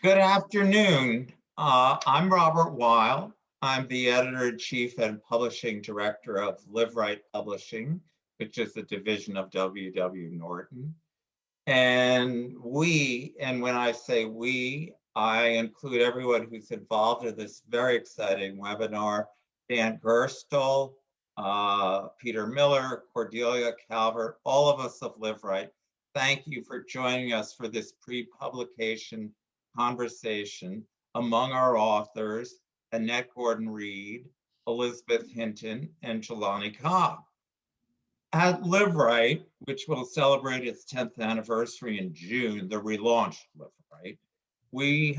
Good afternoon. I'm Robert Weil. I'm the editor-in-chief and publishing director of Liveright Publishing, which is a division of W.W. Norton. And when I say we, I include everyone who's involved in this very exciting webinar: Dan Gerstel, Peter Miller, Cordelia Calvert, all of us of Liveright. Thank you for joining us for this pre-publication conversation among our authors, Annette Gordon-Reed, Elizabeth Hinton, and Jelani Cobb. At Liveright, which will celebrate its 10th anniversary in June, the relaunched Liveright, we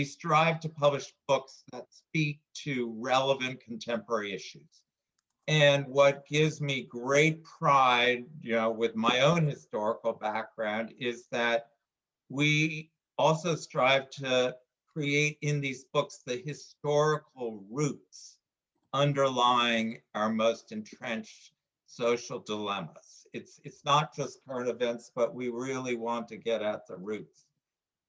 strive to publish books that speak to relevant contemporary issues. And what gives me great pride, with my own historical background, is that we also strive to create in these books the historical roots underlying our most entrenched social dilemmas. It's not just current events, but we really want to get at the roots.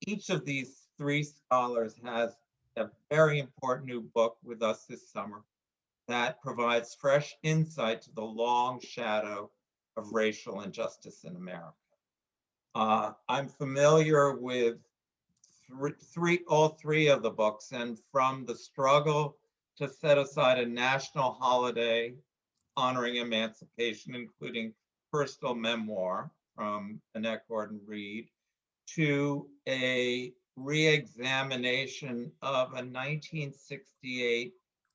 Each of these three scholars has a very important new book with us this summer that provides fresh insight to the long shadow of racial injustice in America. I'm familiar with all three of the books, and from the struggle to set aside a national holiday honoring emancipation, including personal memoir from Annette Gordon-Reed, to a re-examination of a 1968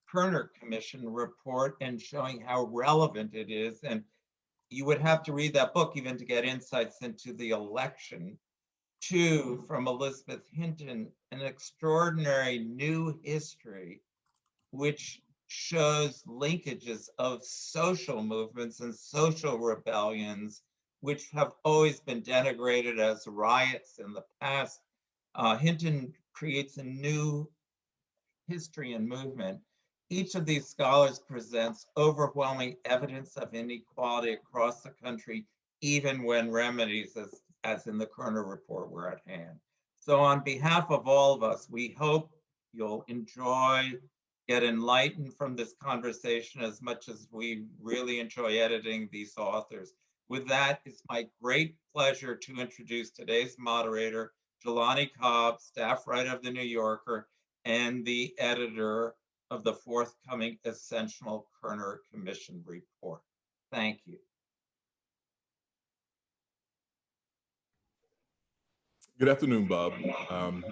Kerner Commission report and showing how relevant it is. And you would have to read that book even to get insights into the election. Two, from Elizabeth Hinton, an extraordinary new history, which shows linkages of social movements and social rebellions, which have always been denigrated as riots in the past. Hinton creates a new history and movement. Each of these scholars presents overwhelming evidence of inequality across the country, even when remedies, as in the Kerner report, were at hand. So on behalf of all of us, we hope you'll enjoy, get enlightened from this conversation as much as we really enjoy editing these authors. With that, it's my great pleasure to introduce today's moderator, Jelani Cobb, staff writer of The New Yorker and the editor of the forthcoming Essential Kerner Commission Report. Thank you. Good afternoon, Bob,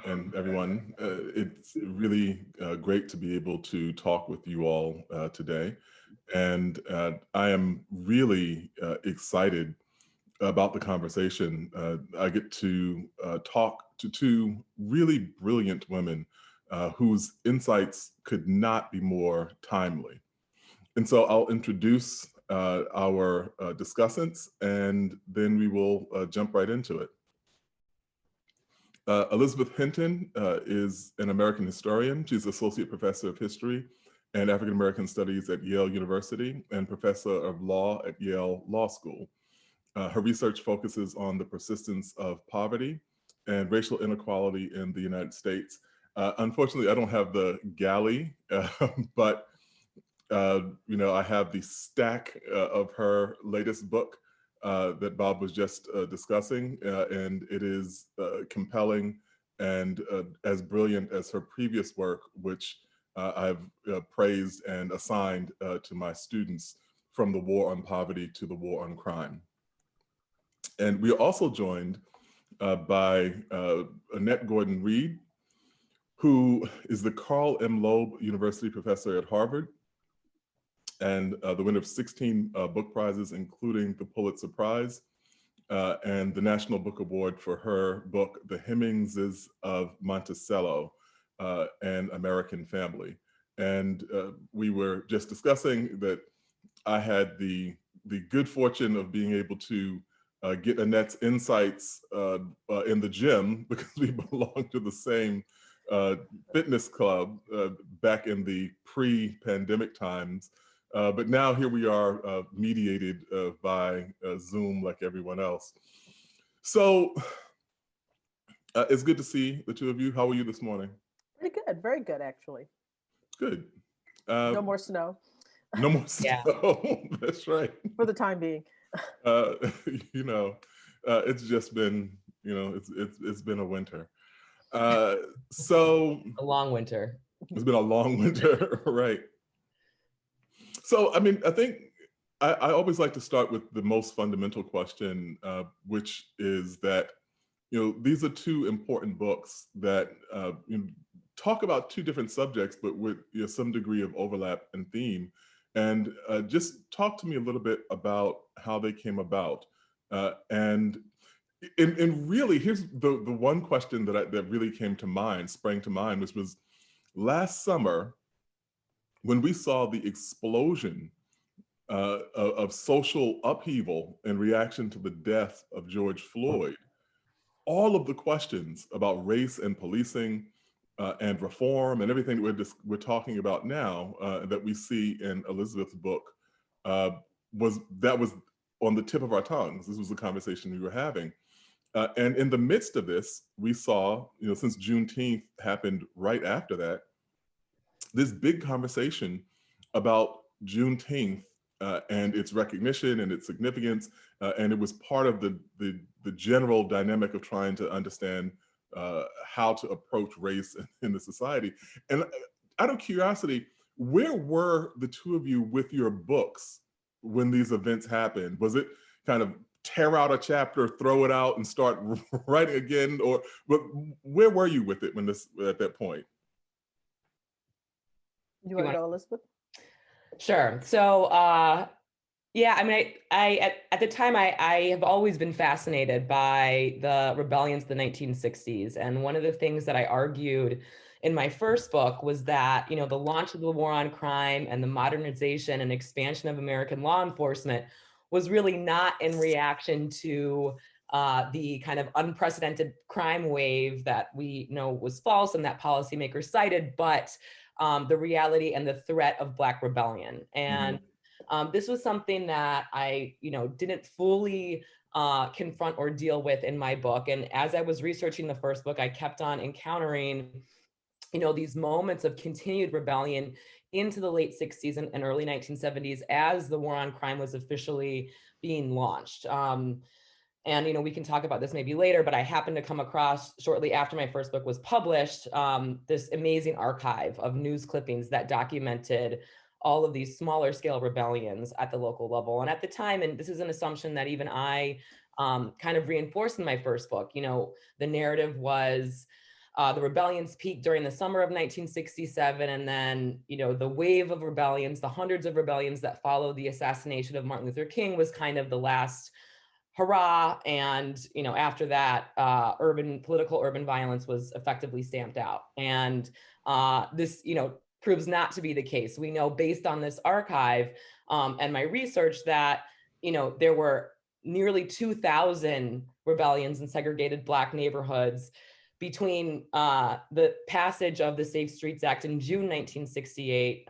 and everyone. It's really great to be able to talk with you all today. And I am really excited about the conversation. I get to talk to two really brilliant women whose insights could not be more timely. And so I'll introduce our discussants, and then we will jump right into it. Elizabeth Hinton is an American historian. She's Associate Professor of History and African American Studies at Yale University and Professor of Law at Yale Law School. Her research focuses on the persistence of poverty and racial inequality in the United States. Unfortunately, I don't have the galley, but I have the stack of her latest book that Bob was just discussing, and it is compelling and as brilliant as her previous work, which I've praised and assigned to my students, From the War on Poverty to the War on Crime. And we are also joined by Annette Gordon-Reed, who is the Carl M. Loeb University Professor at Harvard, and the winner of 16 book prizes, including the Pulitzer Prize, and the National Book Award for her book, The Hemingses of Monticello, An American Family. And we were just discussing that I had the good fortune of being able to get Annette's insights in the gym, because we belong to the same fitness club back in the pre-pandemic times. But now here we are mediated by Zoom like everyone else. So It's good to see the two of you. How are you this morning? Pretty good, very good, actually. Good. No more snow No more Yeah. snow. That's right. for the time being. Uh, you know, it's just been, it's been a winter. So A long winter. it's been a long winter, right? So, I mean, I think I always like to start with the most fundamental question, which is that, these are two important books that talk about two different subjects, but with some degree of overlap and theme. And just talk to me a little bit about how they came about. And really, here's the one question that really sprang to mind, which was last summer when we saw the explosion of social upheaval in reaction to the death of George Floyd. All of the questions about race and policing and reform and everything that we're talking about now that we see in Elizabeth's book was on the tip of our tongues. This was the conversation we were having. And in the midst of this, we saw, since Juneteenth happened right after that, this big conversation about Juneteenth and its recognition and its significance. And it was part of the general dynamic of trying to understand how to approach race in the society. And out of curiosity, where were the two of you with your books when these events happened? Was it kind of tear out a chapter, throw it out, and start writing again? Or where were you with it at that point? You want to go, Elizabeth? Sure. So, yeah, I mean, at the time, I have always been fascinated by the rebellions of the 1960s. And one of the things that I argued in my first book was that, the launch of the war on crime and the modernization and expansion of American law enforcement was really not in reaction to the kind of unprecedented crime wave that we know was false and that policymakers cited, but the reality and the threat of Black rebellion. And this was something that I, didn't fully confront or deal with in my book. And as I was researching the first book, I kept on encountering, these moments of continued rebellion into the late 60s and early 1970s as the war on crime was officially being launched. And, we can talk about this maybe later, but I happened to come across shortly after my first book was published, this amazing archive of news clippings that documented all of these smaller scale rebellions at the local level. And at the time, and this is an assumption that even I kind of reinforced in my first book, the narrative was the rebellions peaked during the summer of 1967. And then, the wave of rebellions, the hundreds of rebellions that followed the assassination of Martin Luther King was kind of the last hurrah. And, after that, political urban violence was effectively stamped out. And this, proves not to be the case. We know based on this archive and my research that, there were nearly 2,000 rebellions in segregated Black neighborhoods between the passage of the Safe Streets Act in June 1968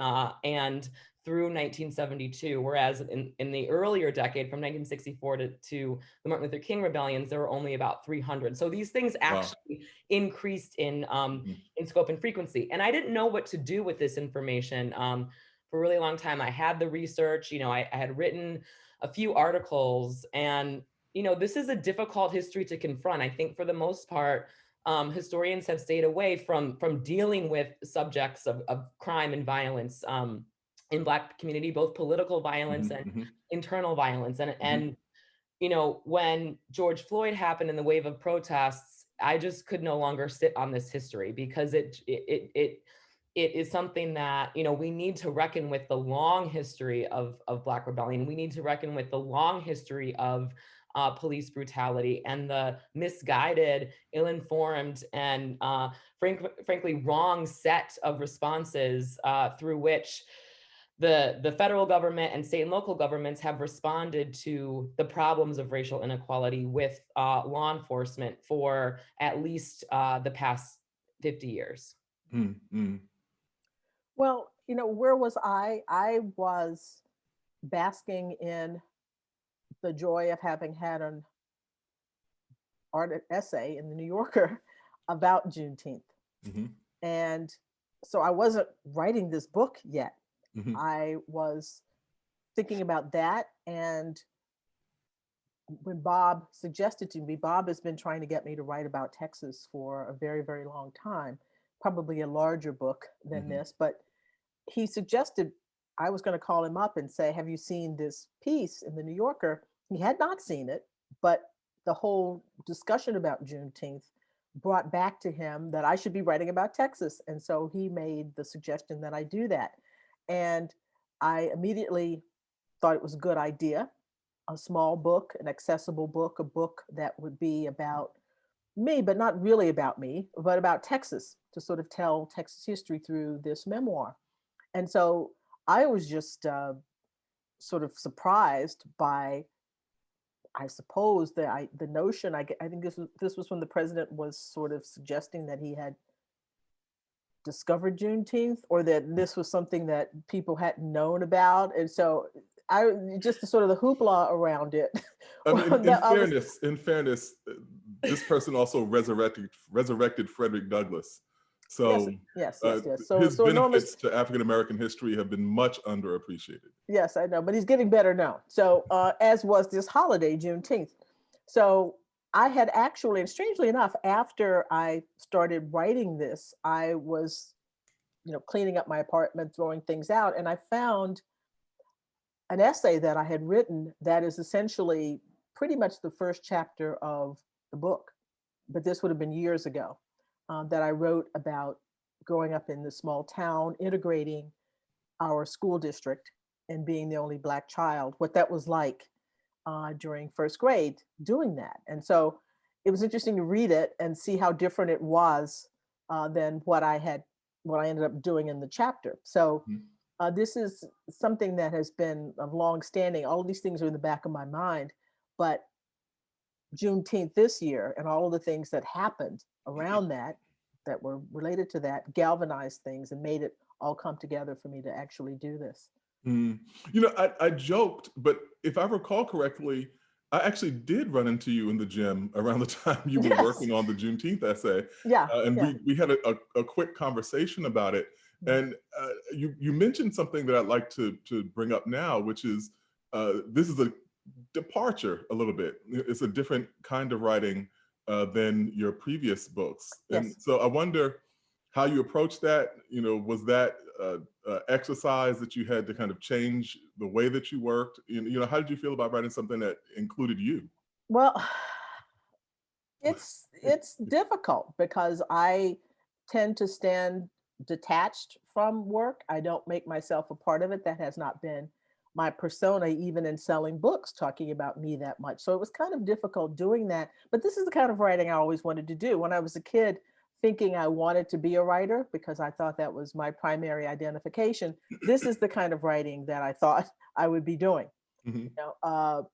and through 1972, whereas in the earlier decade, from 1964 to the Martin Luther King rebellions, there were only about 300. So these things actually increased in scope and frequency. And I didn't know what to do with this information for a really long time. I had the research, I had written a few articles, and this is a difficult history to confront. I think for the most part, historians have stayed away from dealing with subjects of crime and violence in Black community, both political violence and internal violence. And when George Floyd happened in the wave of protests, I just could no longer sit on this history because it is something that, we need to reckon with the long history of Black rebellion. We need to reckon with the long history of police brutality and the misguided, ill-informed, and frankly, wrong set of responses through which the federal government and state and local governments have responded to the problems of racial inequality with law enforcement for at least the past 50 years. Well, where was I? I was basking in the joy of having had an art essay in the New Yorker about Juneteenth. Mhm. And so I wasn't writing this book yet. Mhm. I was thinking about that. And when Bob suggested to me, Bob has been trying to get me to write about Texas for a very, very long time, probably a larger book than this, but he suggested I was going to call him up and say, have you seen this piece in the New Yorker? He had not seen it, but the whole discussion about Juneteenth brought back to him that I should be writing about Texas. And so he made the suggestion that I do that. And I immediately thought it was a good idea. A small book, an accessible book, a book that would be about me, but not really about me, but about Texas, to sort of tell Texas history through this memoir. And so I was just sort of surprised by, I suppose, the notion. I think this was when the president was sort of suggesting that he had discovered Juneteenth, or that this was something that people hadn't known about. And so I just the sort of the hoopla around it. I mean, in that I was- fairness, this person also resurrected Frederick Douglass. So yes. his So benefits enormous. to African American history have been much underappreciated. Yes, I know, but he's getting better now. So as was this holiday, Juneteenth. So I had actually, and strangely enough, after I started writing this, I was, cleaning up my apartment, throwing things out, and I found an essay that I had written that is essentially pretty much the first chapter of the book, but this would have been years ago, that I wrote about growing up in this small town, integrating our school district and being the only Black child, what that was like during first grade doing that. And so it was interesting to read it and see how different it was than what I ended up doing in the chapter. So this is something that has been of long standing. All of these things are in the back of my mind, but Juneteenth this year and all of the things that happened around that were related to that galvanized things and made it all come together for me to actually do this. I joked, but if I recall correctly, I actually did run into you in the gym around the time you were working on the Juneteenth essay. Yeah. We had a quick conversation about it. And you mentioned something that I'd like to bring up now, which is this is a departure a little bit. It's a different kind of writing than your previous books. And so I wonder how you approach that. Was that exercise that you had to kind of change the way that you worked? How did you feel about writing something that included you? Well, it's difficult because I tend to stand detached from work. I don't make myself a part of it. That has not been my persona, even in selling books, talking about me that much. So it was kind of difficult doing that. But this is the kind of writing I always wanted to do. When I was a kid, thinking I wanted to be a writer because I thought that was my primary identification, this is the kind of writing that I thought I would be doing.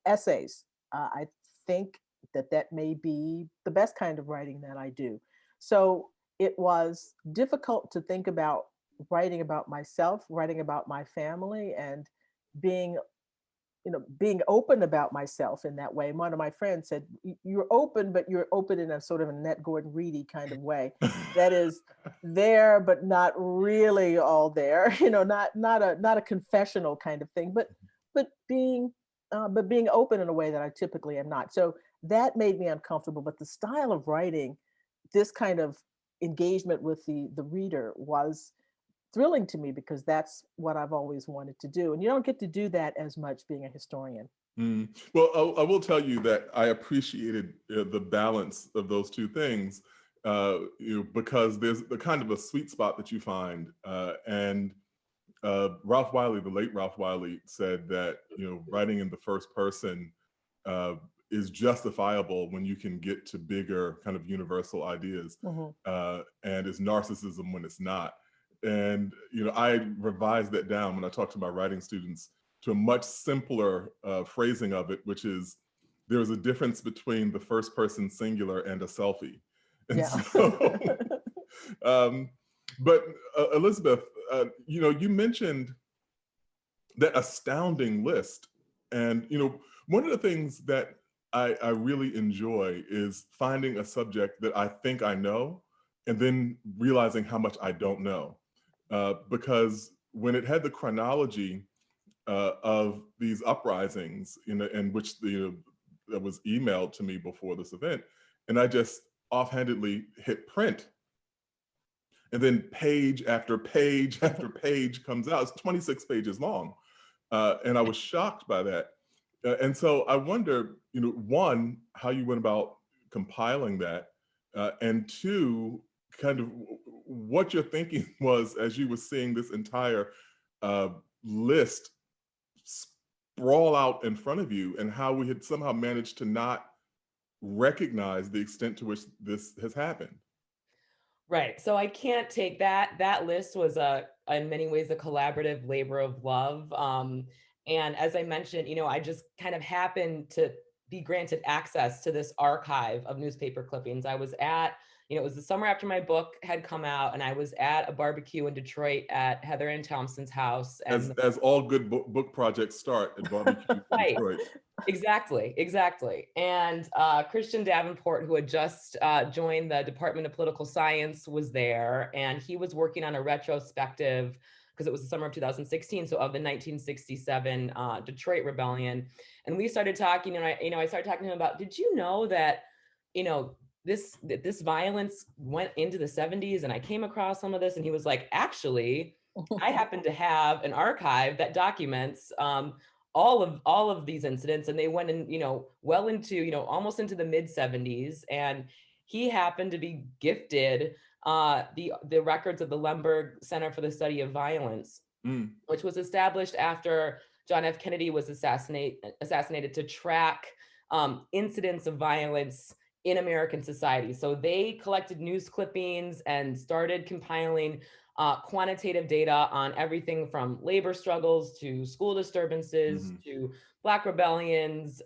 Essays. I think that may be the best kind of writing that I do. So it was difficult to think about writing about myself, writing about my family, and being open about myself in that way. And one of my friends said, you're open, but you're open in a sort of a Annette Gordon-Reed kind of way. That is there, but not really all there, not a confessional kind of thing, but being open in a way that I typically am not. So that made me uncomfortable. But the style of writing, this kind of engagement with the reader was thrilling to me because that's what I've always wanted to do. And you don't get to do that as much being a historian. Well, I will tell you that I appreciated the balance of those two things, because there's the kind of a sweet spot that you find. And Ralph Wiley, the late Ralph Wiley, said that writing in the first person is justifiable when you can get to bigger kind of universal ideas, and is narcissism when it's not. And I revised that down when I talk to my writing students to a much simpler phrasing of it, which is there's a difference between the first person singular and a selfie. And so, but Elizabeth, you mentioned that astounding list. And one of the things that I really enjoy is finding a subject that I think I know and then realizing how much I don't know. Because when it had the chronology of these uprisings, in which that was emailed to me before this event, and I just offhandedly hit print, and then page after page after page comes out. It's 26 pages long, and I was shocked by that. And so I wonder, one, how you went about compiling that, and two, kind of what your thinking was as you were seeing this entire list sprawl out in front of you, and how we had somehow managed to not recognize the extent to which this has happened. Right. So I can't take that. That list was in many ways a collaborative labor of love. And as I mentioned, I just kind of happened to be granted access to this archive of newspaper clippings. I was at, it was the summer after my book had come out, and I was at a barbecue in Detroit at Heather Ann Thompson's house. And As all good book projects start at barbecue in right. Detroit. Exactly. And Christian Davenport, who had just joined the Department of Political Science, was there, and he was working on a retrospective, because it was the summer of 2016, so of the 1967 Detroit Rebellion. And we started talking, and I started talking to him about, did you know that, this violence went into the 70s, and I came across some of this, and he was like, actually, I happen to have an archive that documents all of these incidents, and they went in, well into, almost into the mid 70s. And he happened to be gifted the records of the Lemberg Center for the Study of Violence, which was established after John F. Kennedy was assassinated to track incidents of violence in American society. So they collected news clippings and started compiling quantitative data on everything from labor struggles to school disturbances to Black rebellions,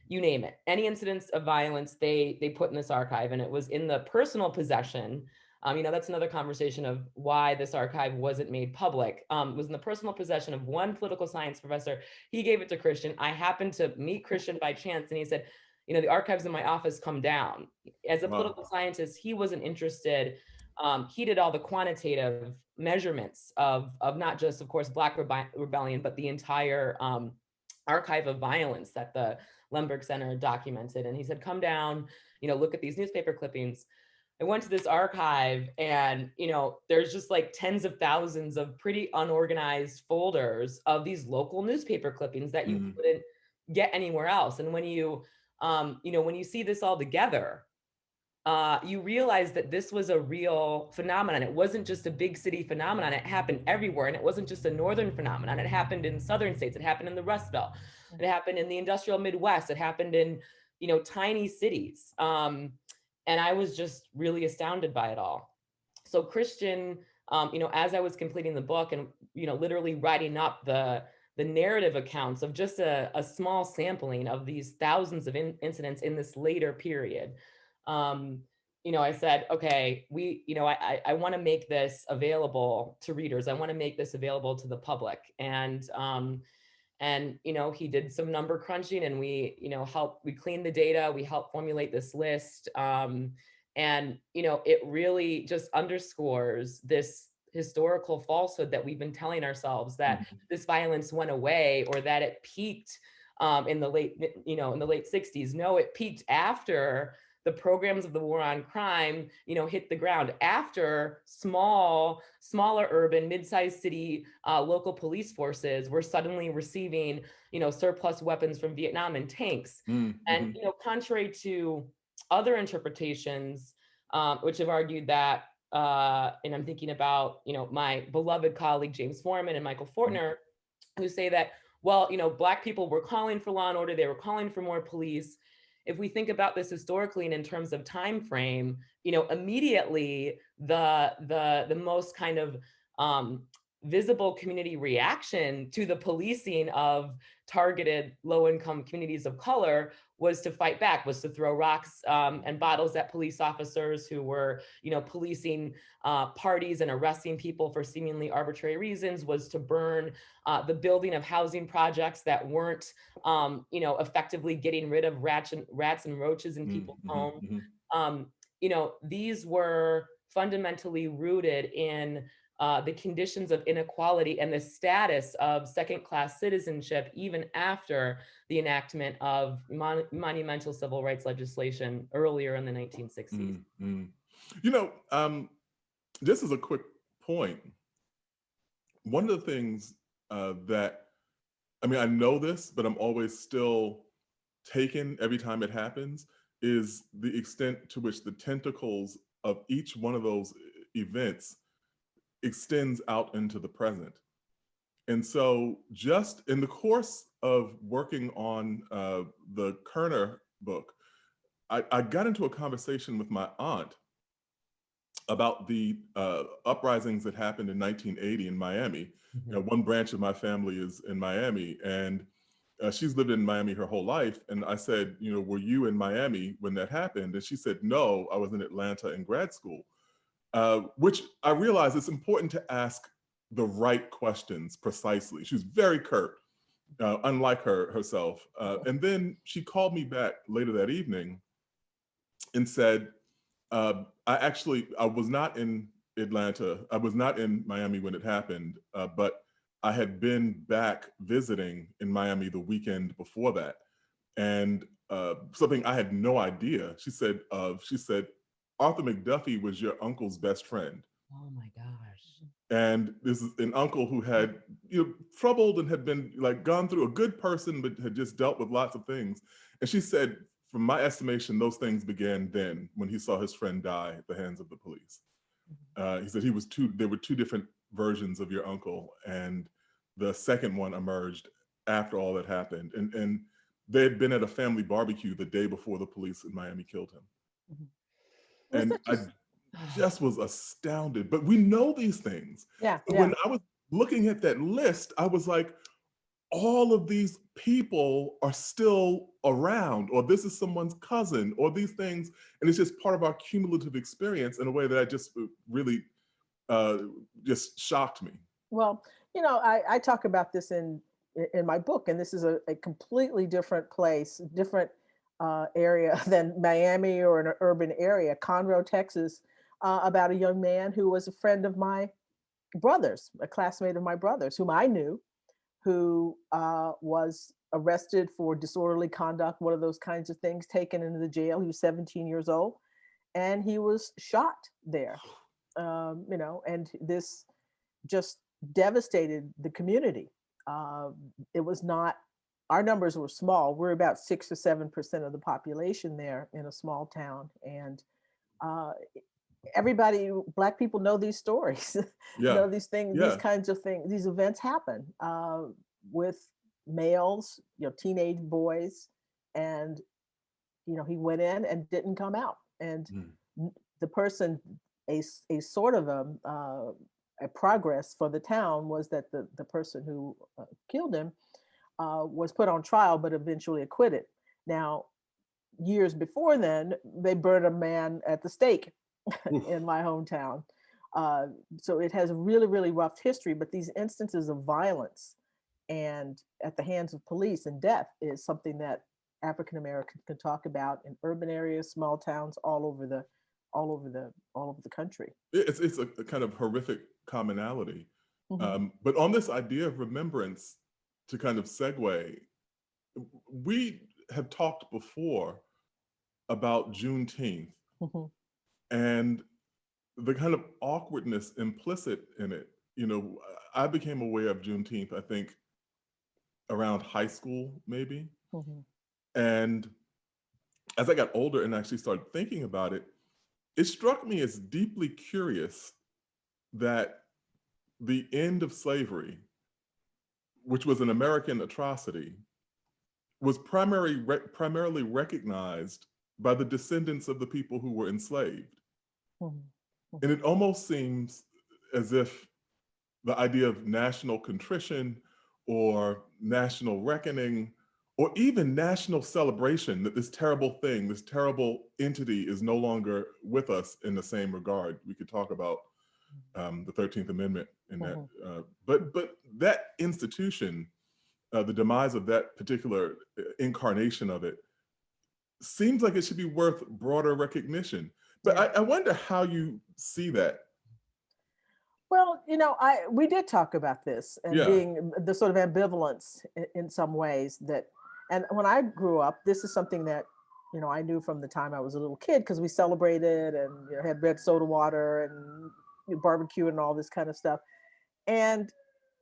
you name it. Any incidents of violence, they put in this archive, and it was in the personal possession. That's another conversation of why this archive wasn't made public. It was in the personal possession of one political science professor. He gave it to Christian. I happened to meet Christian by chance, and he said, the archives in my office come down. As a political scientist, he wasn't interested. He did all the quantitative measurements of not just, of course, Black rebellion, but the entire archive of violence that the Lemberg Center documented. And he said, come down, look at these newspaper clippings. I went to this archive, and, there's just like tens of thousands of pretty unorganized folders of these local newspaper clippings that you couldn't get anywhere else. And when you see this all together, you realize that this was a real phenomenon. It wasn't just a big city phenomenon. It happened everywhere. And it wasn't just a northern phenomenon. It happened in southern states. It happened in the Rust Belt. It happened in the industrial Midwest. It happened in, tiny cities. And I was just really astounded by it all. So Christian, as I was completing the book and, literally writing up the narrative accounts of just a small sampling of these thousands of incidents in this later period, I said, okay, I want to make this available to readers. I want to make this available to the public. And he did some number crunching, and we cleaned the data, we helped formulate this list. It really just underscores this historical falsehood that we've been telling ourselves, that this violence went away, or that it peaked in the late 60s. No, it peaked after the programs of the war on crime, hit the ground, after smaller urban, mid-sized city local police forces were suddenly receiving, surplus weapons from Vietnam and tanks. And, contrary to other interpretations, which have argued that, and I'm thinking about, my beloved colleague, James Foreman and Michael Fortner, who say that, well, Black people were calling for law and order, they were calling for more police. If we think about this historically and in terms of time frame, immediately the most kind of visible community reaction to the policing of targeted low-income communities of color was to fight back, was to throw rocks and bottles at police officers who were, policing parties and arresting people for seemingly arbitrary reasons, was to burn the building of housing projects that weren't, effectively getting rid of rats and roaches in people's homes. These were fundamentally rooted in the conditions of inequality and the status of second-class citizenship, even after the enactment of monumental civil rights legislation earlier in the 1960s. Just as a quick point, one of the things that, I know this, but I'm always still taken every time it happens, is the extent to which the tentacles of each one of those events extends out into the present. And so just in the course of working on the Kerner book, I got into a conversation with my aunt about the uprisings that happened in 1980 in Miami. One branch of my family is in Miami, and she's lived in Miami her whole life. And I said, were you in Miami when that happened? And she said, no, I was in Atlanta in grad school. Which I realize it's important to ask the right questions precisely. She was very curt, unlike herself. And then she called me back later that evening and said, I was not in Atlanta. I was not in Miami when it happened, but I had been back visiting in Miami the weekend before that. And something I had no idea. She said, Arthur McDuffie was your uncle's best friend. Oh my gosh. And this is an uncle who had, troubled and had been gone through, a good person, but had just dealt with lots of things. And she said, from my estimation, those things began then when he saw his friend die at the hands of the police. He said there were two different versions of your uncle, and the second one emerged after all that happened. And they had been at a family barbecue the day before the police in Miami killed him. And I just was astounded. But we know these things. When I was looking at that list, I was like, all of these people are still around, or this is someone's cousin, or these things. And it's just part of our cumulative experience in a way that I just really just shocked me. Well, I talk about this in my book, and this is a completely different place, different area than Miami or an urban area, Conroe, Texas, about a young man who was a friend of my brother's, a classmate of my brother's, whom I knew, who was arrested for disorderly conduct, one of those kinds of things, taken into the jail. He was 17 years old, and he was shot there. And this just devastated the community. It was not, our numbers were small. We're about 6 or 7% of the population there in a small town. And everybody, Black people know these stories, know these things, these kinds of things, these events happen with males, teenage boys. And, he went in and didn't come out. And the person, a sort of a progress for the town was that the person who killed him was put on trial, but eventually acquitted. Now, years before then, they burned a man at the stake in my hometown. So it has a really, really rough history, but these instances of violence and at the hands of police and death is something that African Americans can talk about in urban areas, small towns, all over the country. It's a kind of horrific commonality. But on this idea of remembrance, to kind of segue, we have talked before about Juneteenth and the kind of awkwardness implicit in it. I became aware of Juneteenth, I think, around high school, maybe. And as I got older and actually started thinking about it, it struck me as deeply curious that the end of slavery, which was an American atrocity, was primarily recognized by the descendants of the people who were enslaved. And it almost seems as if the idea of national contrition or national reckoning or even national celebration that this terrible thing, this terrible entity is no longer with us in the same regard. We could talk about the 13th Amendment in that, but that institution, the demise of that particular incarnation of it, seems like it should be worth broader recognition. But I wonder how you see that. Well, we did talk about this and being the sort of ambivalence in some ways that, and when I grew up, this is something that, I knew from the time I was a little kid, because we celebrated and had red soda water and barbecue and all this kind of stuff. And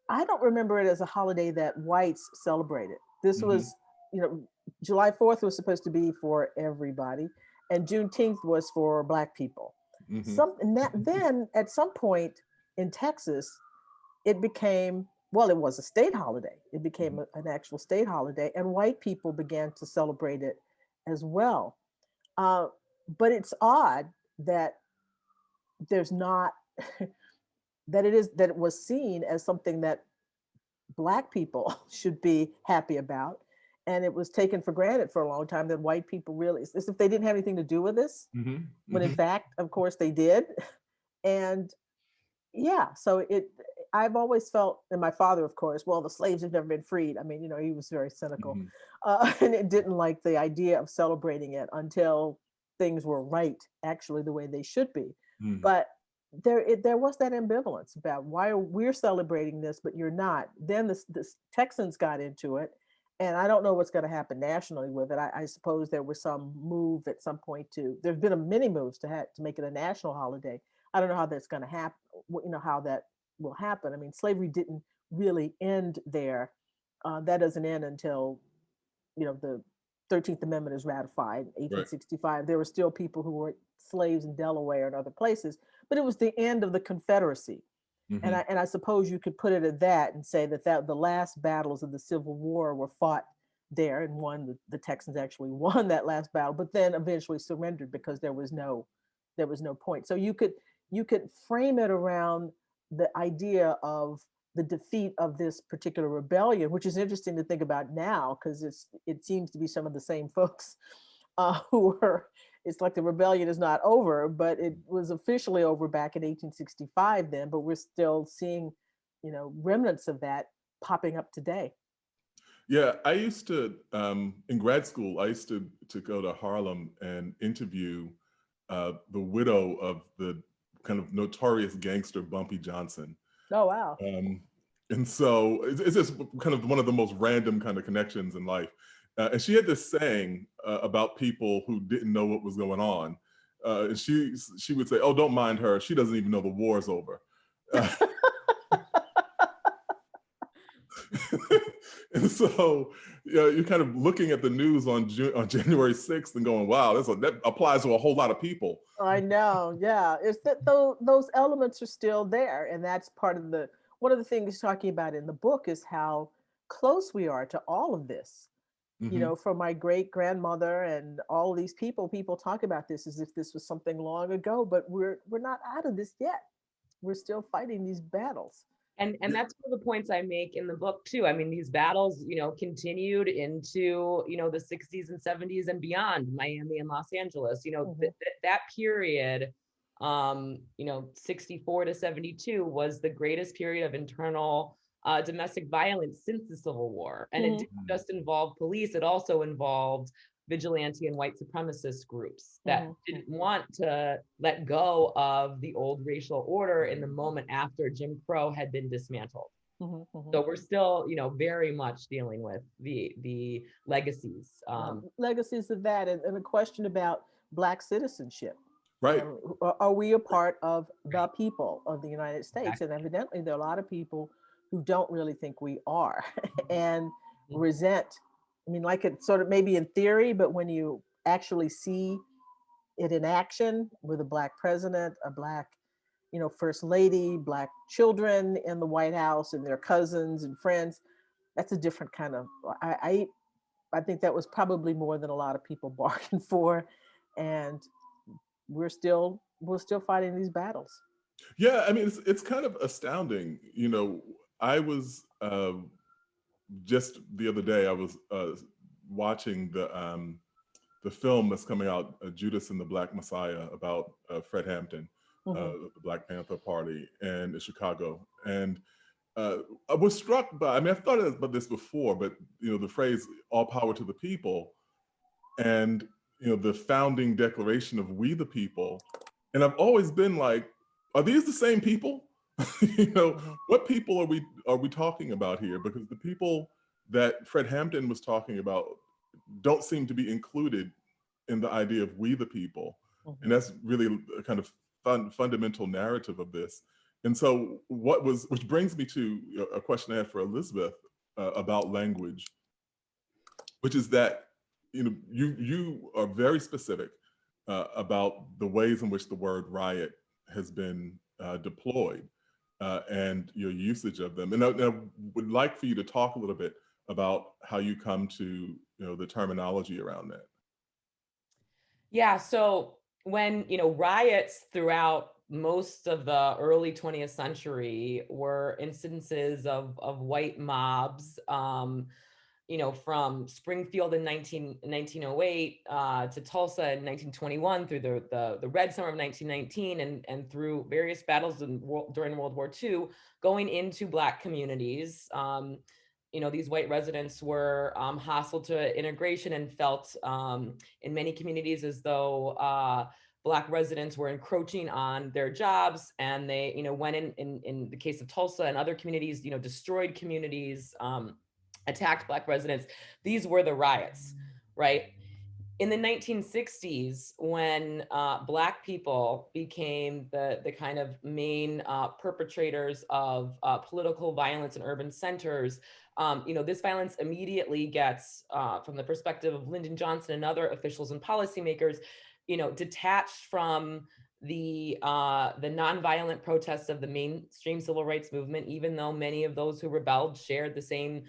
I don't remember it as a holiday that whites celebrated. This was, July 4th was supposed to be for everybody, and Juneteenth was for Black people. Then at some point in Texas, it became, well, it was a state holiday. It became an actual state holiday, and white people began to celebrate it as well. But it's odd that there's not, that it was seen as something that Black people should be happy about. And it was taken for granted for a long time that white people really, as if they didn't have anything to do with this, when in fact, of course, they did. And so I've always felt, and my father, of course, well, the slaves have never been freed. I mean, he was very cynical, and it didn't like the idea of celebrating it until things were right, actually, the way they should be. But there was that ambivalence about why we're celebrating this, but you're not. Then the Texans got into it, and I don't know what's going to happen nationally with it. I suppose there was some move at some point there's been many moves to make it a national holiday. I don't know how that's going to happen, how that will happen. I mean, slavery didn't really end there. That doesn't end until, the 13th Amendment is ratified in 1865. Right. There were still people who were slaves in Delaware and other places, but it was the end of the Confederacy. And I suppose you could put it at that and say that the last battles of the Civil War were fought there, and the Texans actually won that last battle, but then eventually surrendered because there was no point. So you could frame it around the idea of the defeat of this particular rebellion, which is interesting to think about now, because it seems to be some of the same folks who were, it's like the rebellion is not over, but it was officially over back in 1865 then, but we're still seeing, remnants of that popping up today. Yeah, I used to, in grad school, I used to go to Harlem and interview the widow of the kind of notorious gangster Bumpy Johnson. Oh, wow. And so it's just kind of one of the most random kind of connections in life. And she had this saying about people who didn't know what was going on. And she would say, "Oh, don't mind her. She doesn't even know the war's over." And so you're kind of looking at the news on January 6th and going, wow, that applies to a whole lot of people. I know, yeah. It's that those elements are still there. And that's part of one of the things talking about in the book is how close we are to all of this. From my great grandmother and all of these people talk about this as if this was something long ago, but we're not out of this yet. We're still fighting these battles. And that's one of the points I make in the book too. I mean, these battles, continued into, the 60s and 70s and beyond, Miami and Los Angeles, that period, 64 to 72 was the greatest period of internal domestic violence since the Civil War. And it didn't just involve police, it also involved vigilante and white supremacist groups that didn't want to let go of the old racial order in the moment after Jim Crow had been dismantled. So we're still, very much dealing with the legacies. Legacies of that, and a question about Black citizenship. Right. Are we a part of the people of the United States? And evidently there are a lot of people who don't really think we are and resent. I mean, like it sort of maybe in theory, but when you actually see it in action with a Black president, a Black, first lady, Black children in the White House and their cousins and friends, that's a different kind of, I think that was probably more than a lot of people bargained for. And we're still fighting these battles. Yeah, I mean, it's kind of astounding. I was just the other day, I was watching the film that's coming out, Judas and the Black Messiah, about Fred Hampton, the Black Panther Party, and in Chicago. And I was struck by, I mean, I've thought about this before, but the phrase "all power to the people," and the founding declaration of "We the People," and I've always been like, are these the same people? What people are we talking about here? Because the people that Fred Hampton was talking about don't seem to be included in the idea of "we the people," and that's really a kind of fundamental narrative of this. And so, which brings me to a question I had for Elizabeth about language, which is that you are very specific about the ways in which the word riot has been deployed and your usage of them. And I would like for you to talk a little bit about how you come to the terminology around that. Yeah, so when riots throughout most of the early 20th century were instances of white mobs, from Springfield in 1908 to Tulsa in 1921, through the Red Summer of 1919, and through various battles during World War II, going into Black communities. These white residents were hostile to integration and felt in many communities as though Black residents were encroaching on their jobs, and they, went in the case of Tulsa and other communities, destroyed communities, attacked Black residents. These were the riots, right? In the 1960s, when Black people became the kind of main perpetrators of political violence in urban centers, this violence immediately gets, from the perspective of Lyndon Johnson and other officials and policymakers, detached from the nonviolent protests of the mainstream civil rights movement, even though many of those who rebelled shared the same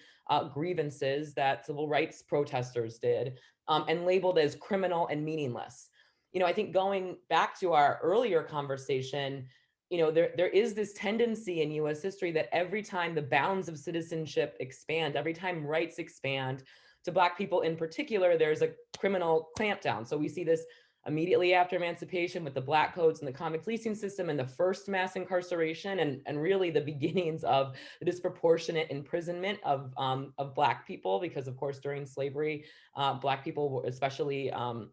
grievances that civil rights protesters did, and labeled as criminal and meaningless. I think going back to our earlier conversation, there is this tendency in US history that every time the bounds of citizenship expand, every time rights expand, to Black people in particular, there's a criminal clampdown. So we see this immediately after emancipation with the Black codes and the convict leasing system and the first mass incarceration, and really the beginnings of the disproportionate imprisonment of Black people, because of course during slavery, Black people, especially in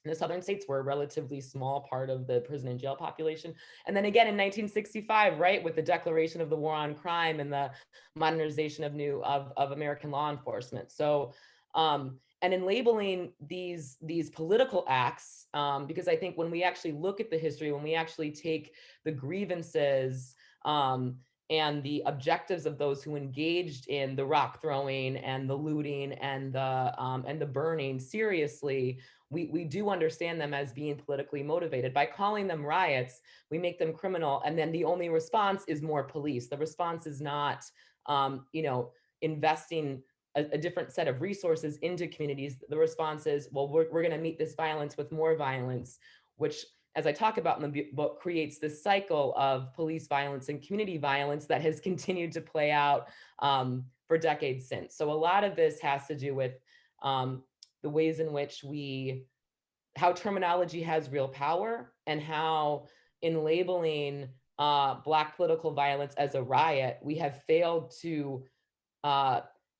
the southern states, were a relatively small part of the prison and jail population. And then again in 1965, right, with the declaration of the war on crime and the modernization of American law enforcement. So and in labeling these political acts, because I think when we actually look at the history, when we actually take the grievances and the objectives of those who engaged in the rock throwing and the looting and the burning seriously, we do understand them as being politically motivated. By calling them riots, we make them criminal, and then the only response is more police. The response is not, investing a different set of resources into communities. The response is, well, we're going to meet this violence with more violence, which, as I talk about in the book, creates this cycle of police violence and community violence that has continued to play out for decades since. So a lot of this has to do with the ways in which how terminology has real power, and how in labeling Black political violence as a riot, we have failed to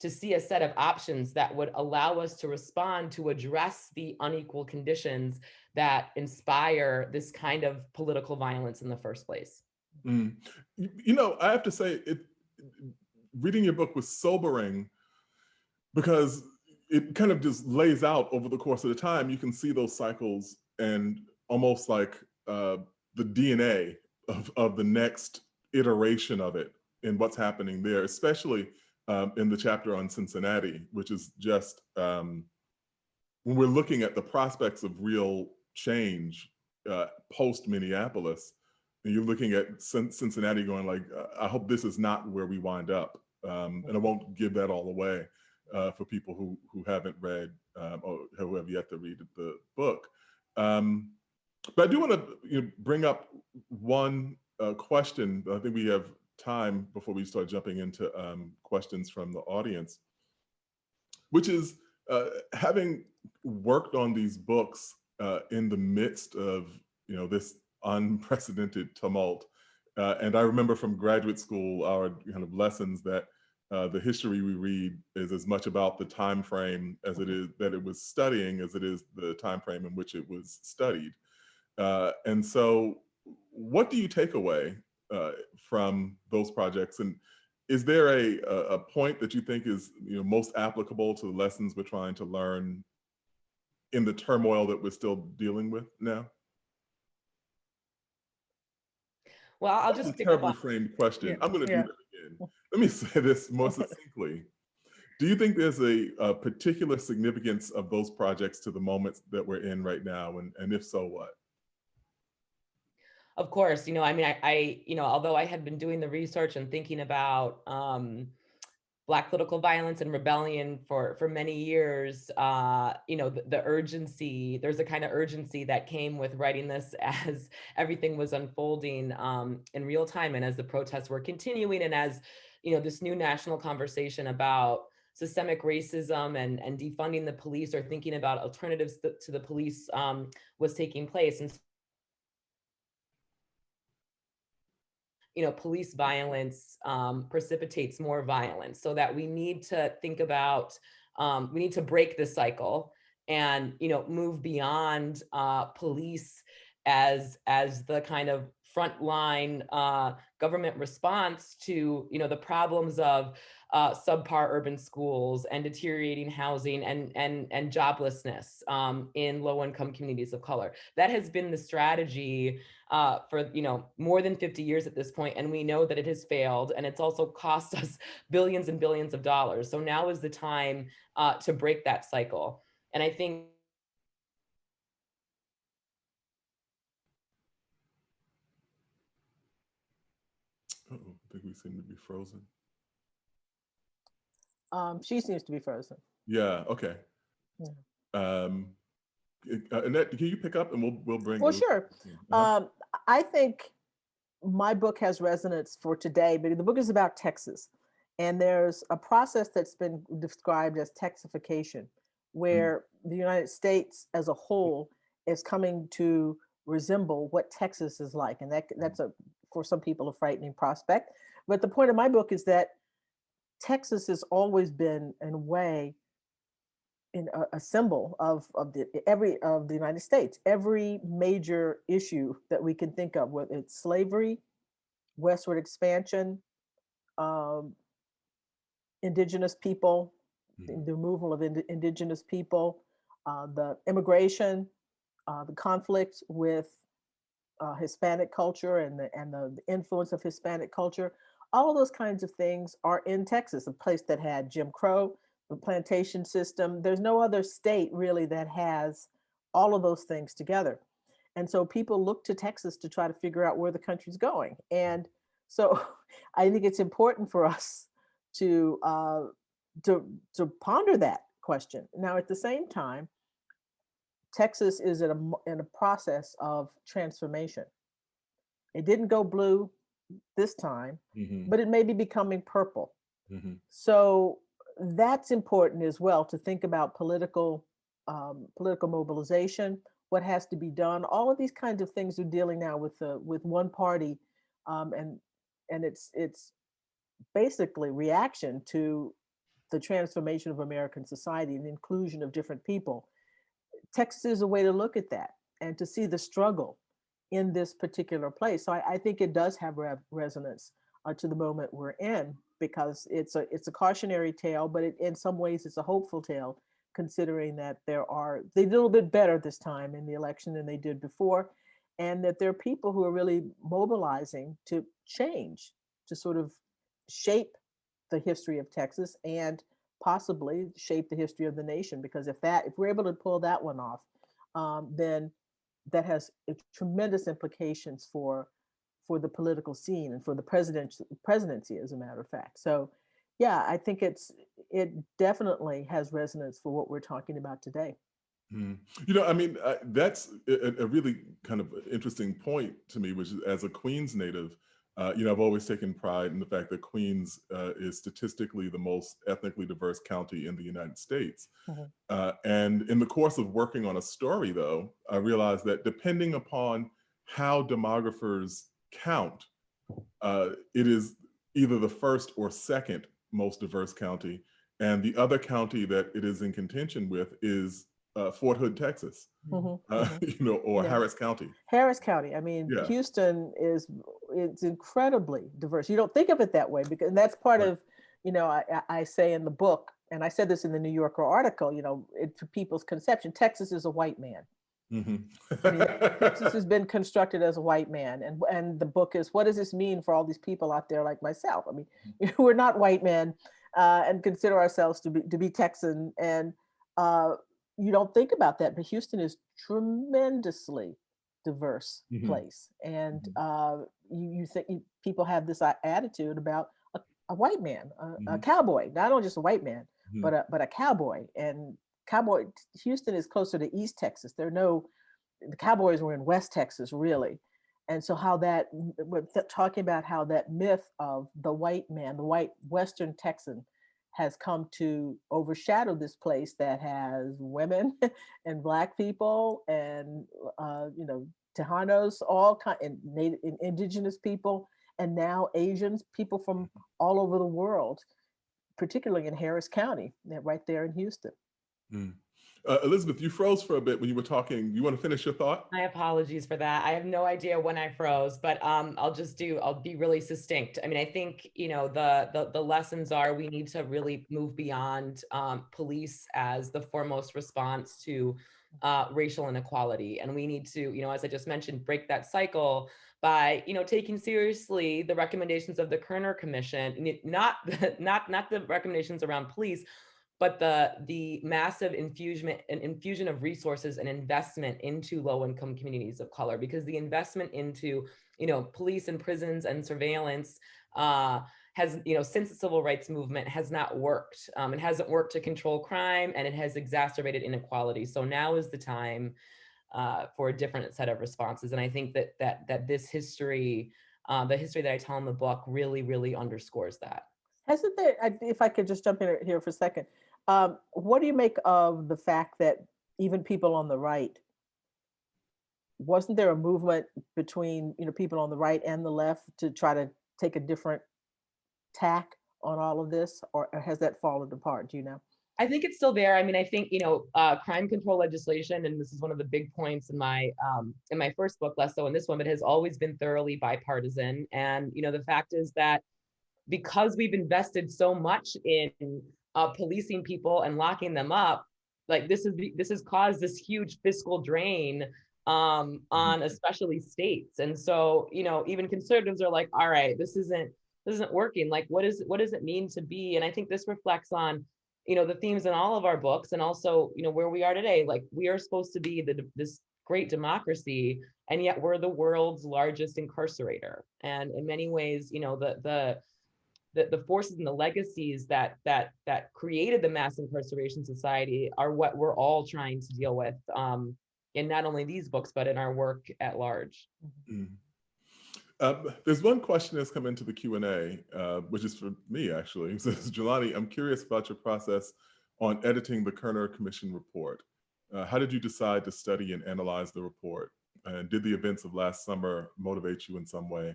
see a set of options that would allow us to respond to address the unequal conditions that inspire this kind of political violence in the first place. I have to say, reading your book was sobering, because it kind of just lays out over the course of the time. You can see those cycles, and almost like the DNA of the next iteration of it and what's happening there, especially in the chapter on Cincinnati, which is just when we're looking at the prospects of real change post Minneapolis, and you're looking at Cincinnati going like, I hope this is not where we wind up. And I won't give that all away for people who haven't read or who have yet to read the book. But I do want to bring up one question. I think we have time before we start jumping into questions from the audience, which is Having worked on these books in the midst of this unprecedented tumult, and I remember from graduate school our kind of lessons that the history we read is as much about the time frame as it is that it was studying as it is the time frame in which it was studied. And so, what do you take away from those projects? And is there a point that you think is most applicable to the lessons we're trying to learn in the turmoil that we're still dealing with now? Well, I'll That's just a pick up terribly on. framed question. I'm going to Yeah. do that again. Let me say this more succinctly. Do you think there's a particular significance of those projects to the moments that we're in right now? And if so, what? Of course, I mean, although I had been doing the research and thinking about Black political violence and rebellion for many years, the urgency, there's a kind of urgency that came with writing this as everything was unfolding in real time, and as the protests were continuing, and as this new national conversation about systemic racism and defunding the police, or thinking about alternatives to the police was taking place. And police violence precipitates more violence, so that we need to think about, we need to break this cycle and, move beyond police as the kind of frontline government response to, the problems of subpar urban schools and deteriorating housing and joblessness in low-income communities of color. That has been the strategy for more than 50 years at this point, and we know that it has failed, and it's also cost us billions and billions of dollars. So now is the time to break that cycle. And I think I think we seem to be frozen. She seems to be frozen. Yeah. Okay. Yeah. Annette, can you pick up and we'll bring. Well, sure. I think my book has resonance for today, but the book is about Texas, and there's a process that's been described as Texification, where the United States as a whole is coming to resemble what Texas is like, and that's for some people a frightening prospect. But the point of my book is that Texas has always been, in a way, a symbol of the United States. Every major issue that we can think of, whether it's slavery, westward expansion, indigenous people, the removal of indigenous people, the immigration, the conflict with Hispanic culture and the influence of Hispanic culture. All of those kinds of things are in Texas, a place that had Jim Crow, the plantation system. There's no other state really that has all of those things together. And so people look to Texas to try to figure out where the country's going. And so I think it's important for us to ponder that question. Now, at the same time, Texas is in a process of transformation. It didn't go blue this time, but it may be becoming purple. So that's important as well, to think about political mobilization, what has to be done. All of these kinds of things are dealing now with one party, and it's basically reaction to the transformation of American society and the inclusion of different people. Texas is a way to look at that and to see the struggle in this particular place. So I think it does have resonance to the moment we're in, because it's a cautionary tale, but in some ways it's a hopeful tale, considering that they did a little bit better this time in the election than they did before, and that there are people who are really mobilizing to change, to sort of shape the history of Texas and possibly shape the history of the nation. Because if we're able to pull that one off, then that has tremendous implications for the political scene and for the presidency, as a matter of fact. So yeah, I think it definitely has resonance for what we're talking about today. I mean, that's a really kind of interesting point to me, which is, as a Queens native, I've always taken pride in the fact that Queens is statistically the most ethnically diverse county in the United States. And in the course of working on a story, though, I realized that depending upon how demographers count, it is either the first or second most diverse county. And the other county that it is in contention with is Fort Hood, Texas, or Harris County. Harris County. I mean, Houston it's incredibly diverse. You don't think of it that way, because that's part of, I say in the book, and I said this in the New Yorker article, to people's conception, Texas is a white man. I mean, Texas has been constructed as a white man, and the book is, what does this mean for all these people out there like myself? I mean, we're not white men and consider ourselves to be Texan, and you don't think about that, but Houston is tremendously diverse place, and you think people have this attitude about a white man, a cowboy, not only just a white man, but a cowboy. And Houston is closer to East Texas. The Cowboys were in West Texas, really. And so we're talking about how that myth of the white man, the white Western Texan, has come to overshadow this place that has women and Black people and, Tejanos, all kind, and Native, indigenous people, and now Asians, people from all over the world, particularly in Harris County, right there in Houston. Elizabeth, you froze for a bit when you were talking. You want to finish your thought? My apologies for that. I have no idea when I froze, but I'll be really succinct. I mean, I think, the lessons are, we need to really move beyond police as the foremost response to racial inequality. And we need to, as I just mentioned, break that cycle by, taking seriously the recommendations of the Kerner Commission, not the recommendations around police, but the massive infusion of resources and investment into low-income communities of color, because the investment into, police and prisons and surveillance has, since the civil rights movement, has not worked. It hasn't worked to control crime, and it has exacerbated inequality. So now is the time for a different set of responses. And I think that this history, the history that I tell in the book, really, really underscores that. Hasn't there, if I could just jump in here for a second, what do you make of the fact that even people on the right, wasn't there a movement between people on the right and the left to try to take a different tack on all of this, or has that fallen apart? Do you know? I think it's still there. I mean, I think crime control legislation, and this is one of the big points in my first book, less so in this one, but has always been thoroughly bipartisan. And the fact is that because we've invested so much in policing people and locking them up, like this has caused this huge fiscal drain on especially states. And so, even conservatives are like, all right, this isn't working. Like, what does it mean to be? And I think this reflects on, the themes in all of our books, and also, where we are today. Like, we are supposed to be this great democracy, and yet we're the world's largest incarcerator. And in many ways, the forces and the legacies that created the mass incarceration society are what we're all trying to deal with in not only these books, but in our work at large. There's one question that's come into the Q&A, which is for me, actually. It says, Jelani, I'm curious about your process on editing the Kerner Commission report. How did you decide to study and analyze the report? And did the events of last summer motivate you in some way?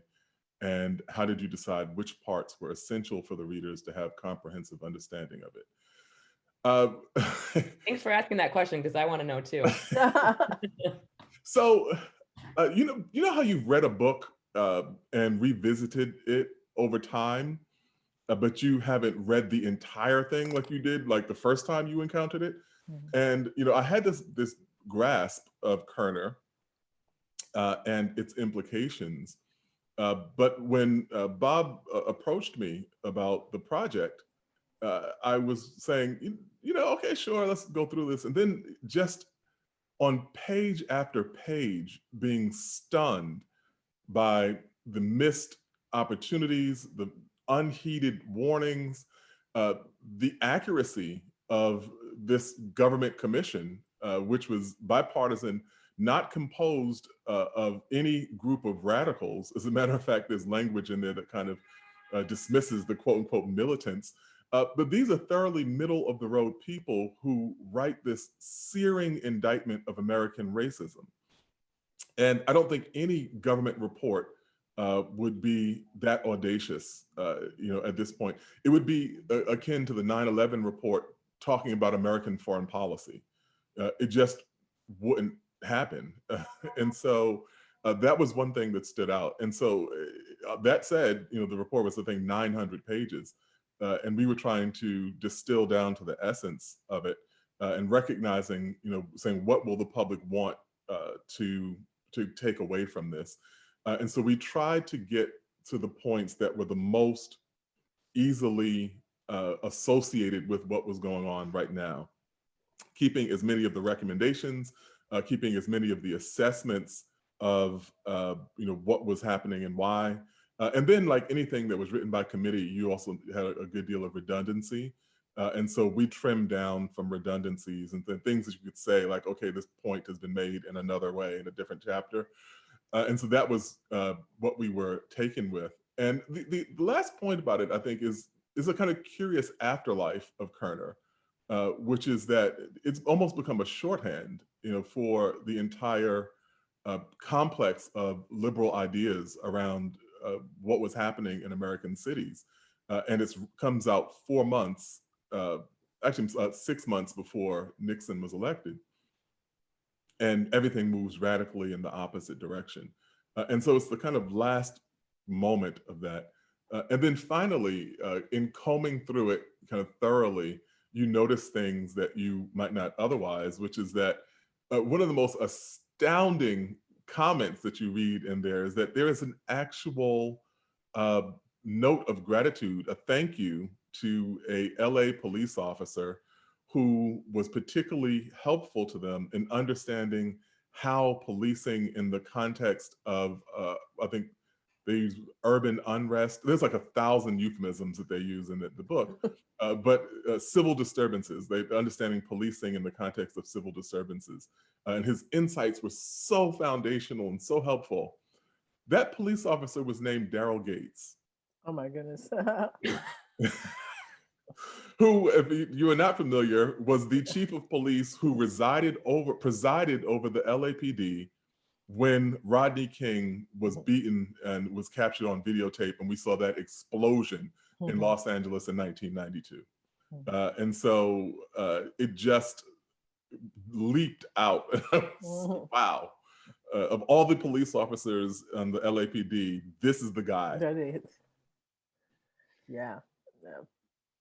And how did you decide which parts were essential for the readers to have comprehensive understanding of it? Thanks for asking that question, because I want to know too. So, you know how you've read a book and revisited it over time, but you haven't read the entire thing like you did like the first time you encountered it? And I had this grasp of Kerner and its implications. But when Bob approached me about the project, I was saying, okay, sure, let's go through this. And then just on page after page, being stunned by the missed opportunities, the unheeded warnings, the accuracy of this government commission, which was bipartisan, not composed of any group of radicals. As a matter of fact, there's language in there that kind of dismisses the quote unquote militants. But these are thoroughly middle of the road people who write this searing indictment of American racism. And I don't think any government report would be that audacious, at this point. It would be akin to the 9/11 report talking about American foreign policy. It just wouldn't happen. And so that was one thing that stood out. And so that said, the report was, I think, 900 pages. And we were trying to distill down to the essence of it and recognizing, saying, what will the public want to take away from this? And so we tried to get to the points that were the most easily associated with what was going on right now, keeping as many of the recommendations, keeping as many of the assessments of what was happening and why. And then, like anything that was written by committee, you also had a good deal of redundancy. And so we trimmed down from redundancies and things that you could say, like, okay, this point has been made in another way in a different chapter. And so that was what we were taken with. And the last point about it, I think, is a kind of curious afterlife of Kerner, which is that it's almost become a shorthand, for the entire complex of liberal ideas around what was happening in American cities. And it comes out 4 months, actually 6 months before Nixon was elected. And everything moves radically in the opposite direction. And so it's the kind of last moment of that. And then finally, in combing through it kind of thoroughly, you notice things that you might not otherwise, which is that one of the most astounding comments that you read in there is that there is an actual note of gratitude, a thank you to a LA police officer who was particularly helpful to them in understanding how policing in the context of, I think they use urban unrest. There's like 1,000 euphemisms that they use in the book, but civil disturbances, they understanding policing in the context of civil disturbances. And his insights were so foundational and so helpful. That police officer was named Daryl Gates. Oh my goodness. Who, if you are not familiar, was the chief of police who presided over the LAPD when Rodney King was beaten and was captured on videotape, and we saw that explosion in Los Angeles in 1992. And so it just leaped out. Wow. Of all the police officers on the LAPD, this is the guy. That is. Yeah.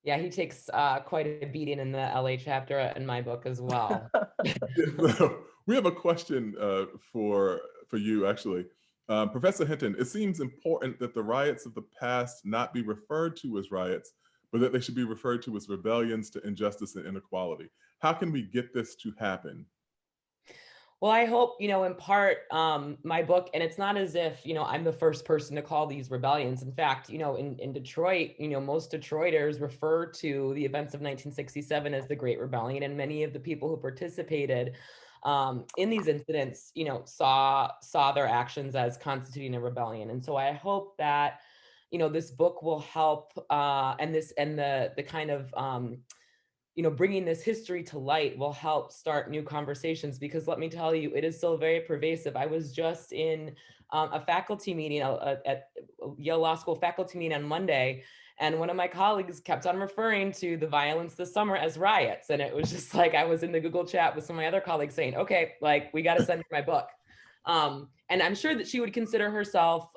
Yeah, he takes quite a beating in the LA chapter in my book as well. We have a question for you, actually. Professor Hinton, it seems important that the riots of the past not be referred to as riots, but that they should be referred to as rebellions to injustice and inequality. How can we get this to happen? Well, I hope, in part, my book, and it's not as if, I'm the first person to call these rebellions. In fact, in Detroit, most Detroiters refer to the events of 1967 as the Great Rebellion. And many of the people who participated in these incidents, saw their actions as constituting a rebellion. And so I hope that, this book will help, and the kind of, bringing this history to light will help start new conversations, because let me tell you, it is still very pervasive. I was just in a faculty meeting at Yale Law School faculty meeting on Monday, and one of my colleagues kept on referring to the violence this summer as riots. And it was just like, I was in the Google chat with some of my other colleagues saying, okay, like, we got to send her my book. And I'm sure that she would consider herself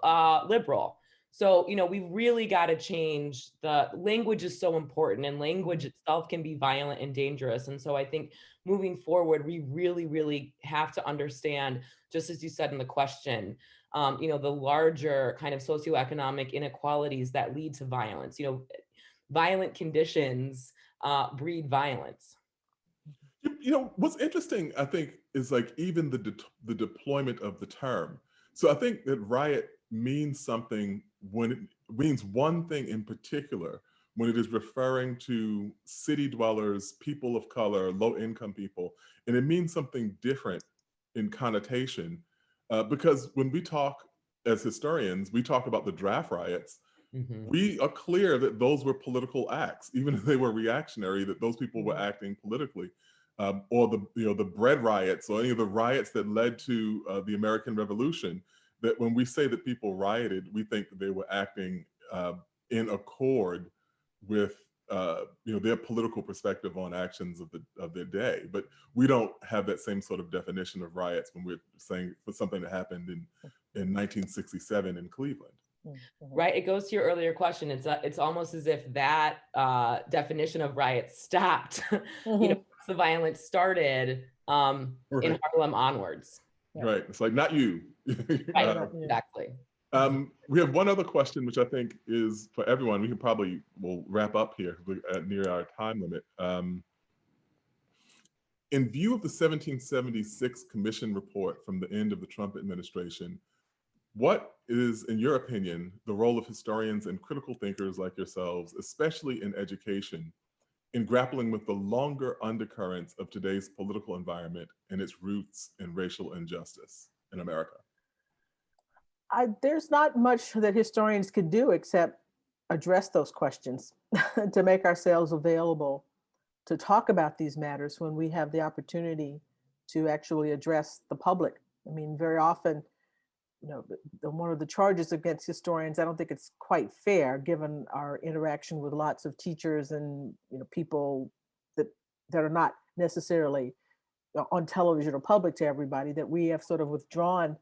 liberal. So, we've really got to change. The language is so important, and language itself can be violent and dangerous. And so I think moving forward, we really, really have to understand, just as you said in the question, the larger kind of socioeconomic inequalities that lead to violence. Violent conditions breed violence. What's interesting, I think, is like even the deployment of the term. So I think that riot means something when it means one thing in particular, when it is referring to city dwellers, people of color, low income people, and it means something different in connotation, because when we talk as historians, we talk about the draft riots. We are clear that those were political acts, even if they were reactionary, that those people were acting politically. Or the bread riots, or any of the riots that led to the American Revolution, that when we say that people rioted, we think that they were acting in accord with their political perspective on actions of their day. But we don't have that same sort of definition of riots when we're saying for something that happened in 1967 in Cleveland. Right. It goes to your earlier question. It's almost as if that definition of riots stopped, once the violence started in Harlem onwards. Right. It's like, not you. Right. Exactly. We have one other question, which I think is for everyone. We'll wrap up here near our time limit. In view of the 1776 Commission Report from the end of the Trump administration, what is, in your opinion, the role of historians and critical thinkers like yourselves, especially in education, in grappling with the longer undercurrents of today's political environment and its roots in racial injustice in America? There's not much that historians could do except address those questions to make ourselves available to talk about these matters when we have the opportunity to actually address the public. I mean, very often, one of the charges against historians, I don't think it's quite fair given our interaction with lots of teachers and people that are not necessarily on television or public to everybody, that we have sort of withdrawn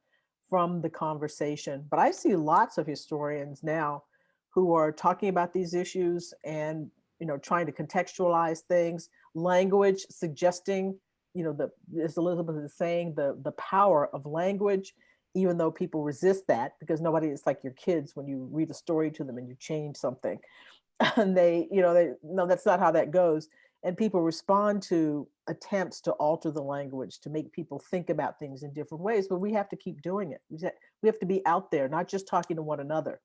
from the conversation. But I see lots of historians now who are talking about these issues and trying to contextualize things, language, suggesting, as Elizabeth is saying, the power of language, even though people resist that, because it's like your kids when you read a story to them and you change something, and they no, that's not how that goes. And people respond to attempts to alter the language to make people think about things in different ways, but we have to keep doing it. We have to be out there, not just talking to one another,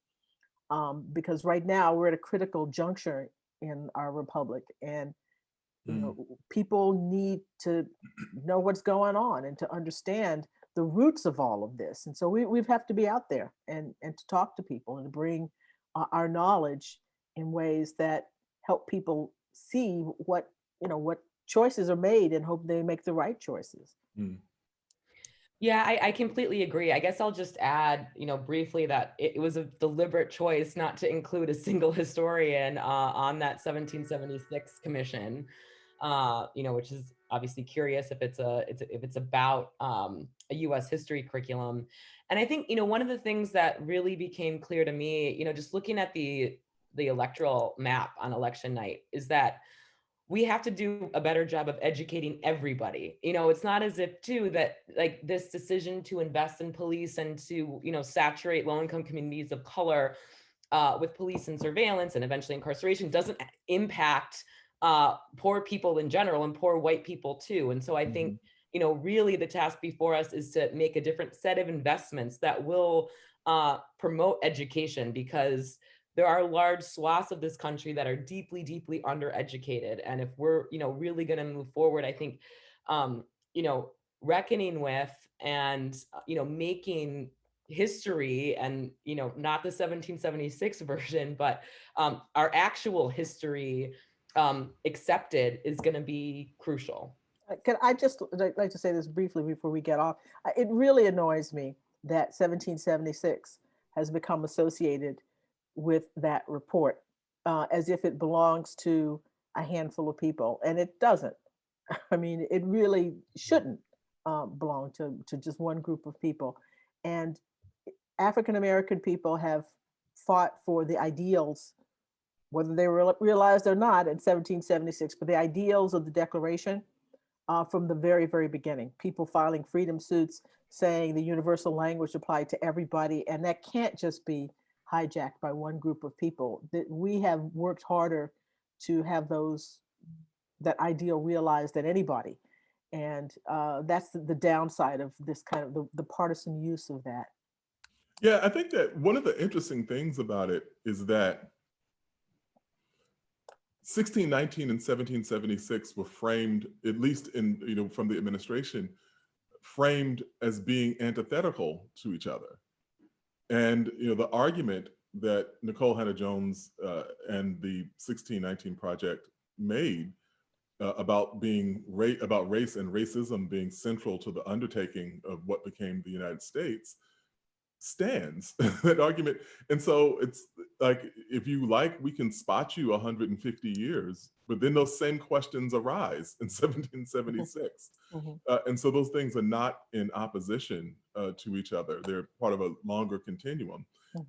because right now we're at a critical juncture in our republic, and people need to know what's going on and to understand the roots of all of this. And so we have to be out there and to talk to people and to bring our knowledge in ways that help people see what choices are made and hope they make the right choices. Yeah, I completely agree. I guess I'll just add, briefly that it was a deliberate choice not to include a single historian on that 1776 commission, which is obviously curious if it's about a U.S. history curriculum. And I think, one of the things that really became clear to me, just looking at the electoral map on election night, is that we have to do a better job of educating everybody. It's not as if too that like this decision to invest in police and to, saturate low-income communities of color with police and surveillance and eventually incarceration doesn't impact poor people in general and poor white people too. And so I think, really the task before us is to make a different set of investments that will promote education, because there are large swaths of this country that are deeply, deeply undereducated. And if we're, really going to move forward, I think, reckoning with and, making history and, not the 1776 version, but our actual history accepted is going to be crucial. Can I just like to say this briefly before we get off? It really annoys me that 1776 has become associated with that report as if it belongs to a handful of people, and it doesn't. I mean, it really shouldn't belong to just one group of people. And African American people have fought for the ideals, whether they were realized or not, in 1776, but the ideals of the Declaration from the very, very beginning. People filing freedom suits saying the universal language applied to everybody, and that can't just be hijacked by one group of people. That we have worked harder to have that ideal realized than anybody. And that's the downside of this kind of the partisan use of that. Yeah, I think that one of the interesting things about it is that 1619 and 1776 were framed, at least in, from the administration, framed as being antithetical to each other. And the argument that Nicole Hannah-Jones and the 1619 Project made about race and racism being central to the undertaking of what became the United States stands. That argument. And so it's like, if you like, we can spot you 150 years, but then those same questions arise in 1776. And so those things are not in opposition to each other. They're part of a longer continuum.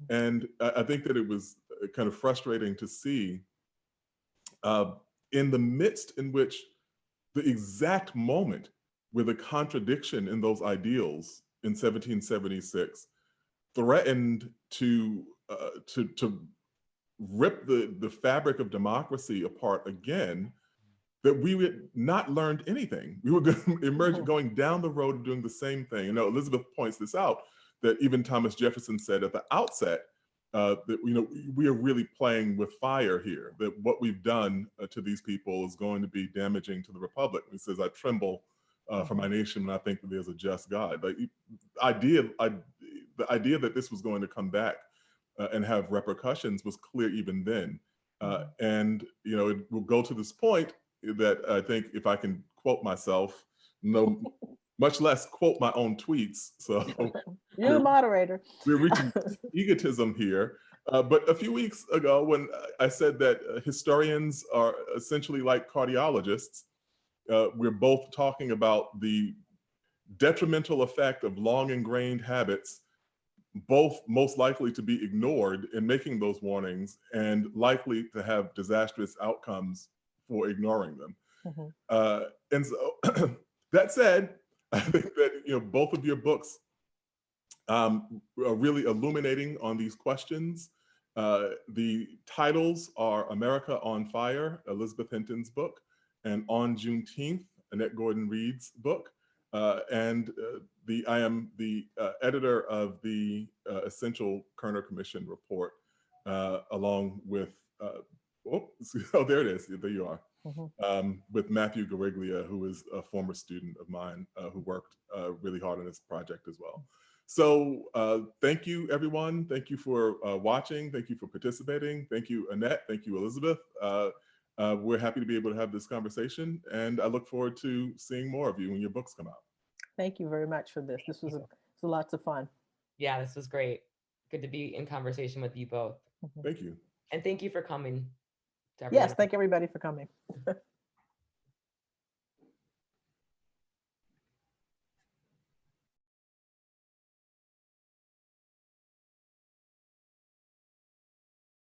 And I think that it was kind of frustrating to see in the midst in which the exact moment where the contradiction in those ideals in 1776 threatened to rip the fabric of democracy apart again, that we had not learned anything. We were going down the road of doing the same thing. Elizabeth points this out, that even Thomas Jefferson said at the outset that we are really playing with fire here, that what we've done to these people is going to be damaging to the Republic. He says, I tremble for my nation when I think that there's a just God. Like, the idea that this was going to come back and have repercussions was clear even then. And it will go to this point that I think, if I can quote myself, much less quote my own tweets. So you're the moderator. We're reaching egotism here. But a few weeks ago, when I said that historians are essentially like cardiologists, we're both talking about the detrimental effect of long ingrained habits, both most likely to be ignored in making those warnings and likely to have disastrous outcomes for ignoring them. And so that said, I think that both of your books are really illuminating on these questions. The titles are America on Fire, Elizabeth Hinton's book, and On Juneteenth, Annette Gordon-Reed's book. And I am the editor of the Essential Kerner Commission Report, along with, there it is, there you are, with Matthew Gariglia, who is a former student of mine who worked really hard on this project as well. So thank you, everyone. Thank you for watching. Thank you for participating. Thank you, Annette. Thank you, Elizabeth. We're happy to be able to have this conversation, and I look forward to seeing more of you when your books come out. Thank you very much for this. This was lots of fun. Yeah, this was great. Good to be in conversation with you both. Thank you. And thank you for coming. Yes, thank everybody for coming.